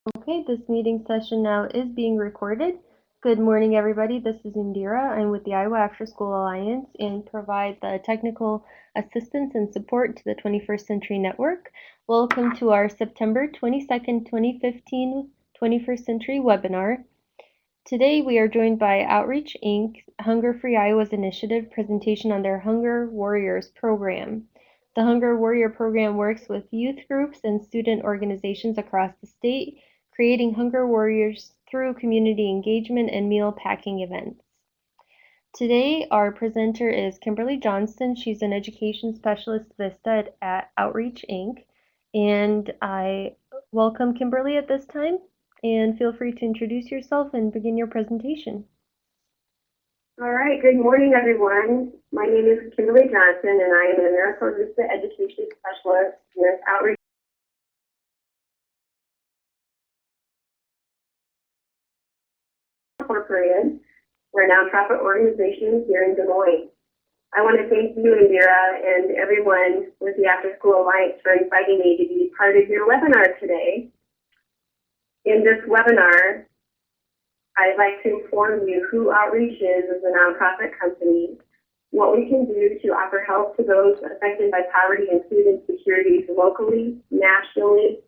Okay, this meeting session now is being recorded. Good morning, everybody. This is Indira. I'm with the Iowa After School Alliance and provide the technical assistance and support to the 21st Century Network. Welcome to our September 22nd, 2015 21st Century webinar. Today we are joined by Outreach Inc., Hunger Free Iowa's initiative presentation on their Hunger Warriors program. The Hunger Warrior program works with youth groups and student organizations across the state, creating Hunger Warriors through community engagement and meal packing events. Today, our presenter is Kimberly Johnston. She's an education specialist Vista at Outreach Inc. And I welcome Kimberly at this time, and feel free to introduce yourself and begin your presentation. All right, good morning, everyone. My name is Kimberly Johnson, and I am an Americorps Vista Education Specialist with Outreach Incorporated. We're a nonprofit organization here in Des Moines. I want to thank you, Indira, and everyone with the After School Alliance for inviting me to be part of your webinar today. In this webinar, I'd like to inform you who Outreach is as a nonprofit company, what we can do to offer help to those affected by poverty and food insecurities locally, nationally,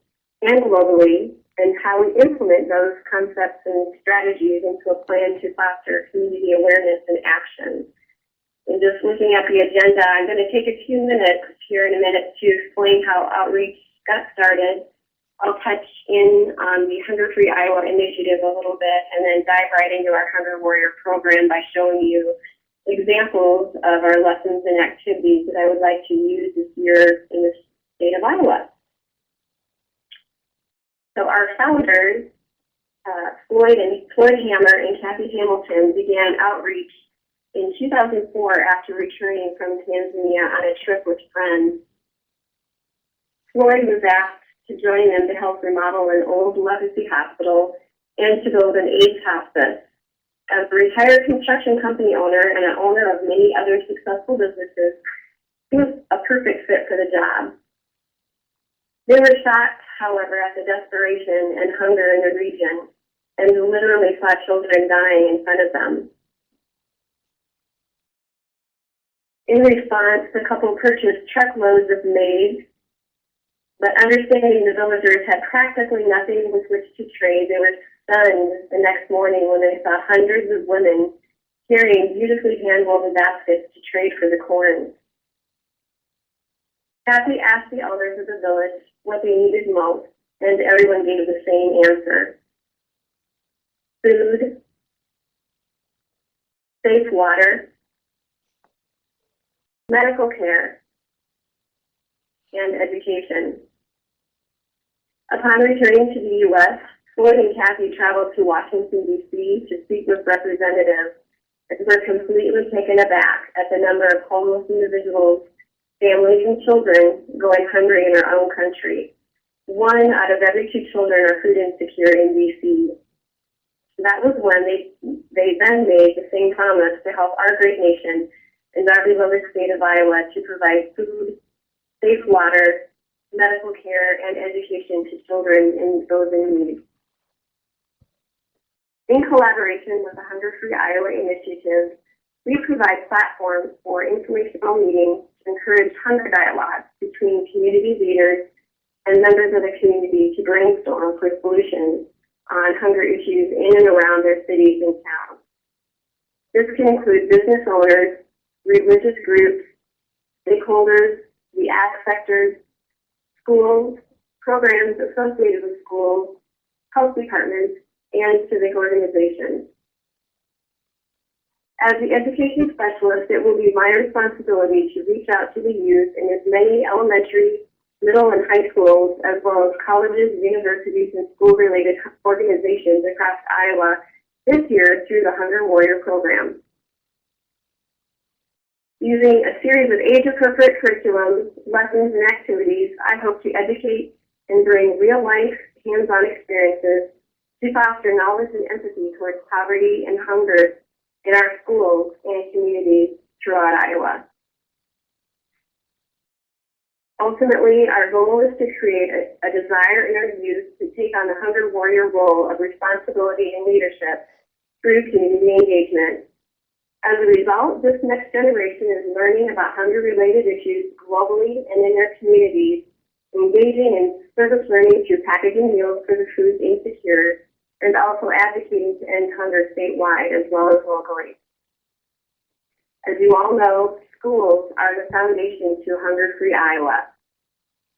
and globally, and how we implement those concepts and strategies into a plan to foster community awareness and action. And just looking at the agenda, I'm going to take a few minutes here in a minute to explain how Outreach got started. I'll touch in on the Hunger Free Iowa initiative a little bit and then dive right into our Hunger Warrior program by showing you examples of our lessons and activities that I would like to use this year in the state of Iowa. So our founders, Floyd Hammer and Kathy Hamilton, began Outreach in 2004 after returning from Tanzania on a trip with friends. Floyd was asked to join them to help remodel an old legacy hospital and to build an AIDS hospice. As a retired construction company owner and an owner of many other successful businesses, he was a perfect fit for the job. They were shocked, however, at the desperation and hunger in the region and literally saw children dying in front of them. In response, the couple purchased truckloads of maize, but understanding the villagers had practically nothing with which to trade, they were stunned the next morning when they saw hundreds of women carrying beautifully hand-woven baskets to trade for the corn. Kathy asked the elders of the village what they needed most, and everyone gave the same answer: food, safe water, medical care, and education. Upon returning to the U.S., Floyd and Kathy traveled to Washington, D.C. to speak with representatives and were completely taken aback at the number of homeless individuals, families, and children going hungry in our own country. 1 out of every 2 children are food insecure in D.C. That was when they then made the same promise to help our great nation and our beloved state of Iowa to provide food, safe water, medical care, and education to children and those in need. In collaboration with the Hunger Free Iowa initiative, we provide platforms for informational meetings to encourage hunger dialogues between community leaders and members of the community to brainstorm for solutions on hunger issues in and around their cities and towns. This can include business owners, religious groups, stakeholders, the ag sectors, schools, programs associated with schools, health departments, and civic organizations. As the education specialist, it will be my responsibility to reach out to the youth in as many elementary, middle, and high schools, as well as colleges, universities, and school-related organizations across Iowa this year through the Hunger Warrior program. Using a series of age-appropriate curriculums, lessons, and activities, I hope to educate and bring real-life, hands-on experiences to foster knowledge and empathy towards poverty and hunger in our schools and communities throughout Iowa. Ultimately, our goal is to create a desire in our youth to take take on the hunger warrior role of responsibility and leadership through community engagement. As a result, this next generation is learning about hunger-related issues globally and in their communities, engaging in service learning through packaging meals for the food insecure, and also advocating to end hunger statewide as well as locally. As you all know, schools are the foundation to hunger-free Iowa.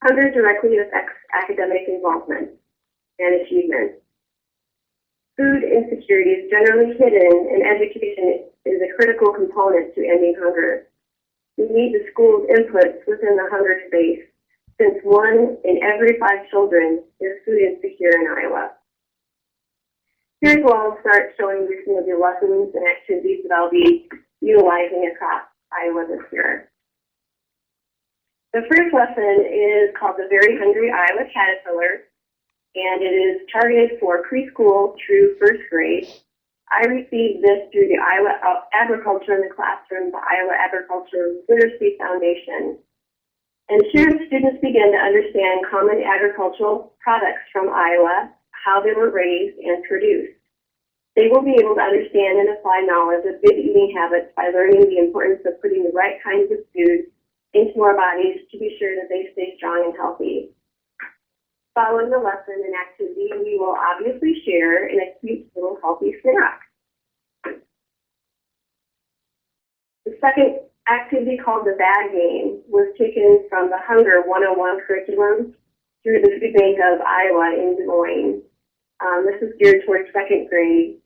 Hunger directly affects academic involvement and achievement. Food insecurity is generally hidden, and education is a critical component to ending hunger. We need the school's inputs within the hunger space, since 1 in every 5 children is food insecure in Iowa. Here's where I'll start showing you some of the lessons and activities that I'll be utilizing across Iowa this year. The first lesson is called the Very Hungry Iowa Caterpillar, and it is targeted for preschool through 1st grade. I received this through the Iowa Agriculture in the Classroom, the Iowa Agriculture Literacy Foundation. And here the students begin to understand common agricultural products from Iowa, how they were raised and produced. They will be able to understand and apply knowledge of good eating habits by learning the importance of putting the right kinds of food into our bodies to be sure that they stay strong and healthy. Following the lesson and activity, we will obviously share in a cute little healthy snack. The second activity, called the Bag Game, was taken from the Hunger 101 curriculum through the Food Bank of Iowa in Des Moines. This is geared towards 2nd grade,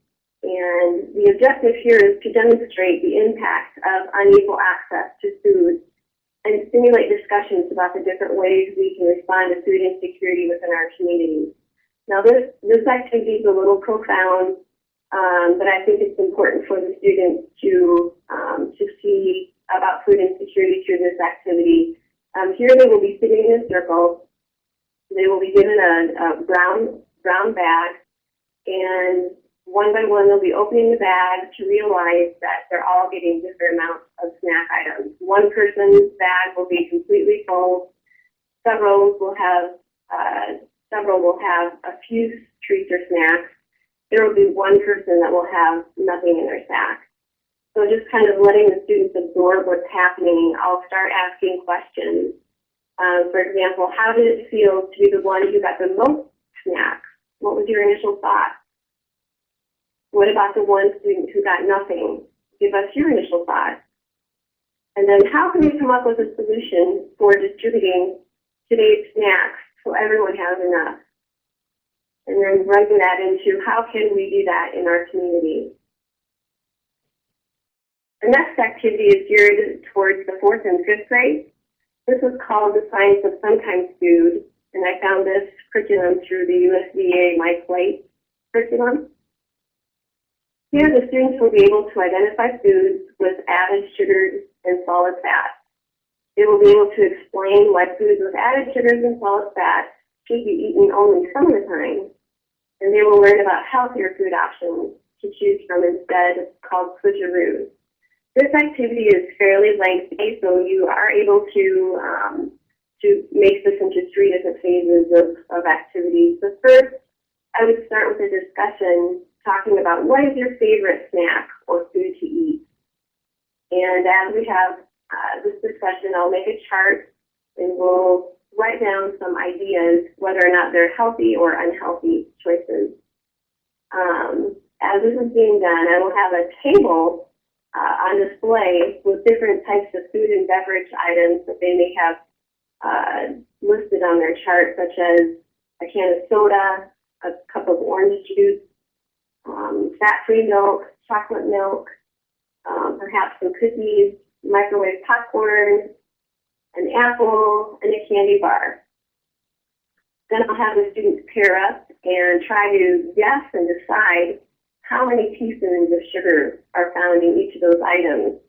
and the objective here is to demonstrate the impact of unequal access to food and stimulate discussions about the different ways we can respond to food insecurity within our communities. Now, this activity is a little profound, but I think it's important for the students to see about food insecurity through this activity. Here they will be sitting in a circle. They will be given a brown bag, and one by one they'll be opening the bag to realize that they're all getting different amounts of snack items. One person's bag will be completely full. Several will have a few treats or snacks. There will be one person that will have nothing in their sack. So just kind of letting the students absorb what's happening, I'll start asking questions. For example, how did it feel to be the one who got the most snacks? What was your initial thought? What about the one student who got nothing? Give us your initial thought. And then how can we come up with a solution for distributing today's snacks so everyone has enough? And then running that into how can we do that in our community? The next activity is geared towards the 4th and 5th grade. This is called the Science of Sometimes Food, and I found this curriculum through the USDA My Plate curriculum. Here, the students will be able to identify foods with added sugars and solid fats. They will be able to explain why foods with added sugars and solid fats should be eaten only some of the time, and they will learn about healthier food options to choose from instead, called switcheroos. This activity is fairly lengthy, so you are able to make this into 3 different phases of activities. So first, I would start with a discussion talking about what is your favorite snack or food to eat. And as we have this discussion, I'll make a chart and we'll write down some ideas, whether or not they're healthy or unhealthy choices. As this is being done, I will have a table on display with different types of food and beverage items that they may have listed on their chart, such as a can of soda, a cup of orange juice, fat-free milk, chocolate milk, perhaps some cookies, microwave popcorn, an apple, and a candy bar. Then I'll have the students pair up and try to guess and decide how many teaspoons of sugar are found in each of those items.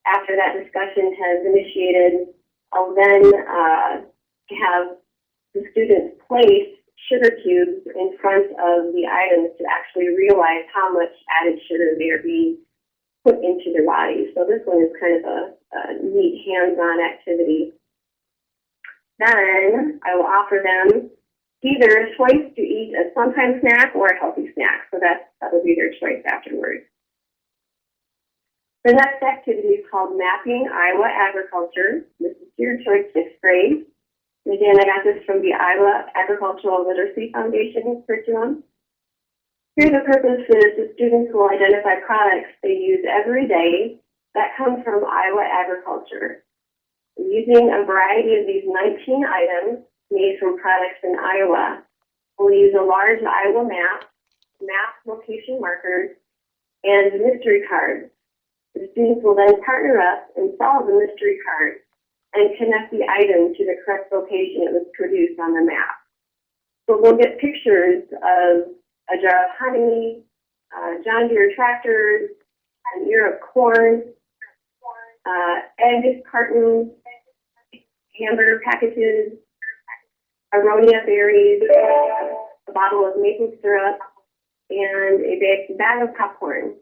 After that discussion has initiated, I'll then have the students place sugar cubes in front of the items to actually realize how much added sugar they are being put into their bodies. So this one is kind of a neat hands-on activity. Then I will offer them either a choice to eat a sometime snack or a healthy snack. So that'll be their choice afterwards. The next activity is called Mapping Iowa Agriculture. This is geared towards 6th grade. And again, I got this from the Iowa Agricultural Literacy Foundation curriculum. Here the purpose is the students will identify products they use every day that come from Iowa agriculture. Using a variety of these 19 items made from products in Iowa, we'll use a large Iowa map location markers, and mystery cards. The students will then partner up and solve the mystery card and connect the item to the correct location it was produced on the map. So we'll get pictures of a jar of honey, John Deere tractors, an ear of corn, egg cartons, hamburger packages, aronia berries, a bottle of maple syrup, and a bag of popcorn.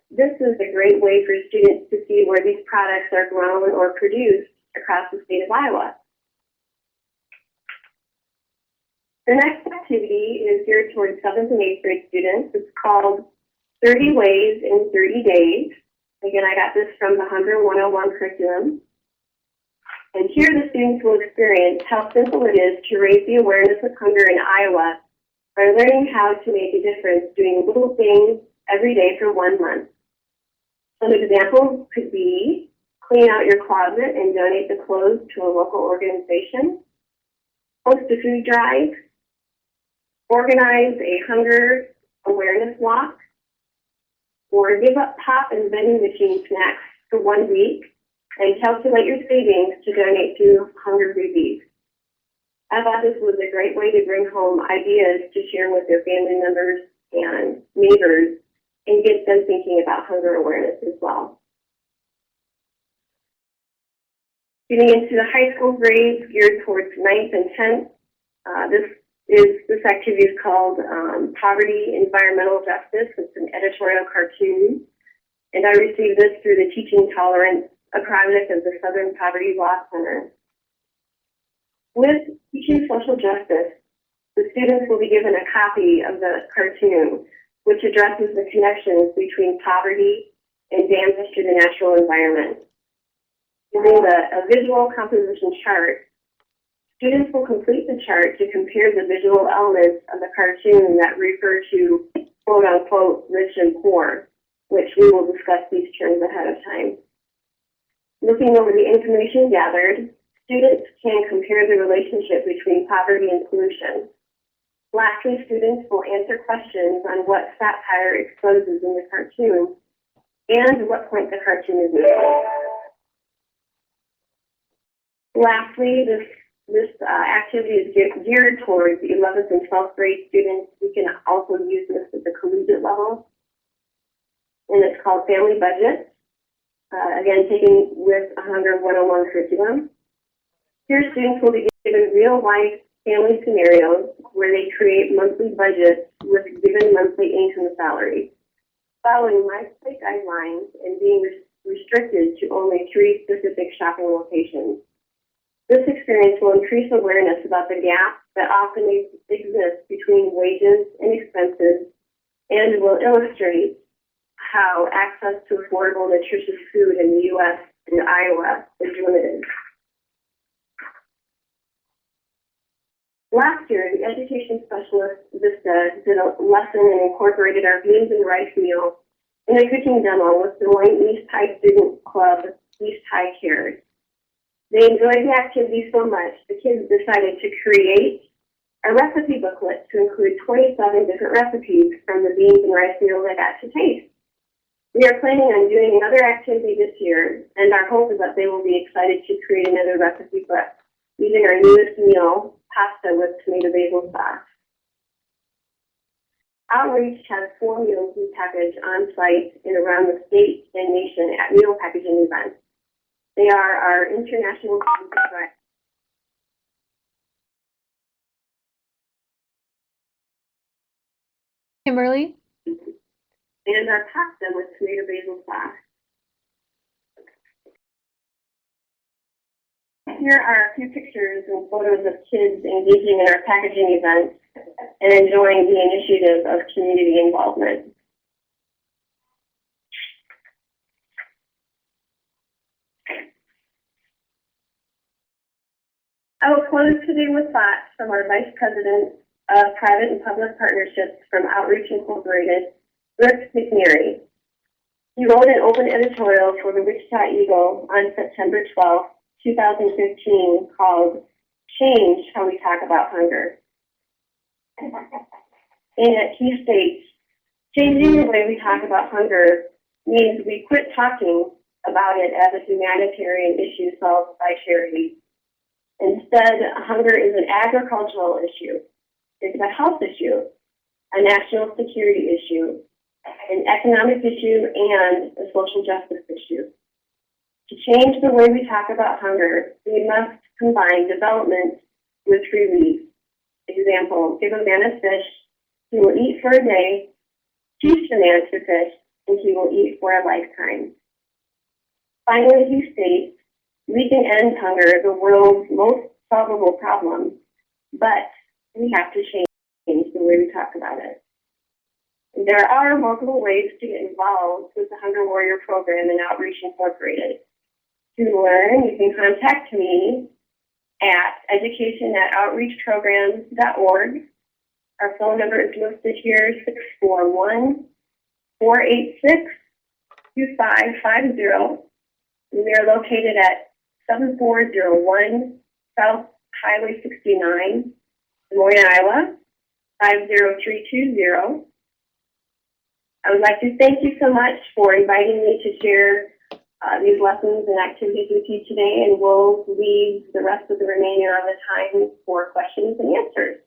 This is a great way for students to see where these products are grown or produced across the state of Iowa. The next activity is geared towards 7th and 8th grade students. It's called 30 Ways in 30 Days. Again, I got this from the Hunger 101 curriculum. And here the students will experience how simple it is to raise the awareness of hunger in Iowa by learning how to make a difference doing little things every day for 1 month. Some examples could be clean out your closet and donate the clothes to a local organization, host a food drive, organize a hunger awareness walk, or give up pop and vending machine snacks for 1 week and calculate your savings to donate to hunger relief. I thought this was a great way to bring home ideas to share with their family members and neighbors and get them thinking about hunger awareness as well. Getting into the high school grades geared towards 9th and 10th, this activity is called Poverty Environmental Justice. It's an editorial cartoon, and I received this through the Teaching Tolerance, a project of the Southern Poverty Law Center. With Teaching Social Justice, the students will be given a copy of the cartoon, which addresses the connections between poverty and damage to the natural environment. Using a visual composition chart, students will complete the chart to compare the visual elements of the cartoon that refer to quote-unquote rich and poor, which we will discuss these terms ahead of time. Looking over the information gathered, students can compare the relationship between poverty and pollution. Lastly, students will answer questions on what satire exposes in the cartoon and what point the cartoon is making. Lastly, this activity is geared towards 11th and 12th grade students. We can also use this at the collegiate level, and it's called Family Budget. Again, taken with a Hunger 101 curriculum. Here, students will be given real-life family scenarios where they create monthly budgets with given monthly income salary, following life-state guidelines and being restricted to only 3 specific shopping locations. This experience will increase awareness about the gap that often exists between wages and expenses and will illustrate how access to affordable, nutritious food in the U.S. and Iowa is limited. Last year, the education specialist, Vista, did a lesson and incorporated our beans and rice meal in a cooking demo with the Wayne East High Student Club East High Cares. They enjoyed the activity so much, the kids decided to create a recipe booklet to include 27 different recipes from the beans and rice meal they got to taste. We are planning on doing another activity this year, and our hope is that they will be excited to create another recipe book using our newest meal, pasta with tomato basil sauce. Outreach has 4 meals we package on site and around the state and nation at meal packaging events. They are our international Kimberly? and our pasta with tomato basil sauce. Here are a few pictures and photos of kids engaging in our packaging events and enjoying the initiative of community involvement. I will close today with thoughts from our Vice President of Private and Public Partnerships from Outreach Incorporated, Rick McNary. He wrote an open editorial for the Wichita Eagle on September 12, 2015, called Change How We Talk About Hunger. In it, he states, changing the way we talk about hunger means we quit talking about it as a humanitarian issue solved by charity. Instead, hunger is an agricultural issue, it's a health issue, a national security issue, an economic issue, and a social justice issue. To change the way we talk about hunger, we must combine development with relief. Example, give a man a fish, he will eat for a day, teach the man to fish, and he will eat for a lifetime. Finally, he states, we can end hunger, the world's most solvable problem, but we have to change the way we talk about it. There are multiple ways to get involved with the Hunger Warrior Program and Outreach Incorporated. To learn, you can contact me at education@outreachprograms.org. Our phone number is listed here, 641-486-2550. We are located at 7401 South Highway 69, Des Moines, Iowa, 50320. I would like to thank you so much for inviting me to share these lessons and activities with you today, and we'll leave the rest of the remainder of the time for questions and answers.